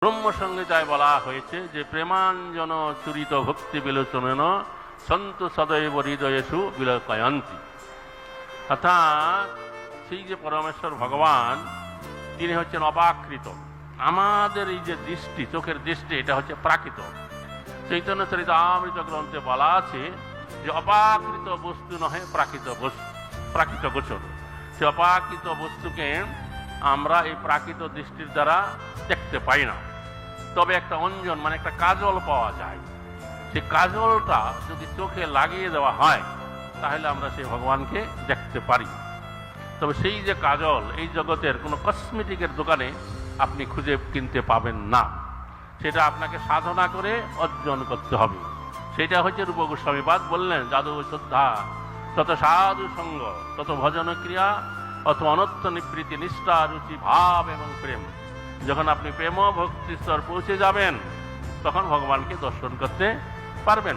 ব্রহ্মসংহিতায় বলা হয়েছে যে প্রেমাঞ্জন চুরিত ভক্তি বিলোচনেন সন্তু সদৈব হৃদয়েষু বিলোকয়ন্তি। অর্থাৎ সেই যে পরমেশ্বর ভগবান তিনি হচ্ছেন অপাকৃত। আমাদের এই যে দৃষ্টি, চোখের দৃষ্টি, এটা হচ্ছে প্রাকৃত। চৈতন্য চরিতামৃত গ্রন্থে বলা আছে যে অপাকৃত বস্তু নহে প্রাকৃত বস্তু, প্রাকৃত গোচর। সে অপাকৃত বস্তুকে আমরা এই প্রাকৃত দৃষ্টির দ্বারা দেখতে পাই না। তবে একটা অঞ্জন মানে একটা কাজল পাওয়া যায়। সেই কাজলটা যদি চোখে লাগিয়ে দেওয়া হয় তাহলে আমরা সেই ভগবানকে দেখতে পারি। তবে সেই যে কাজল এই জগতের কোনো কসমেটিকের দোকানে আপনি খুঁজে কিনতে পাবেন না। সেটা আপনাকে সাধনা করে অর্জন করতে হবে। সেটা হচ্ছে রূপ গোস্বামীপাদ বললেন, যাদব শ্রদ্ধা তত সাধু সঙ্গ তত ভজন ক্রিয়া অত অনত্য নিবৃত্তি নিষ্ঠা রুচি ভাব এবং প্রেম। যখন আপনি প্রেম ভক্তি স্তর পৌঁছে যাবেন তখন ভগবানকে দর্শন করতে পারবেন।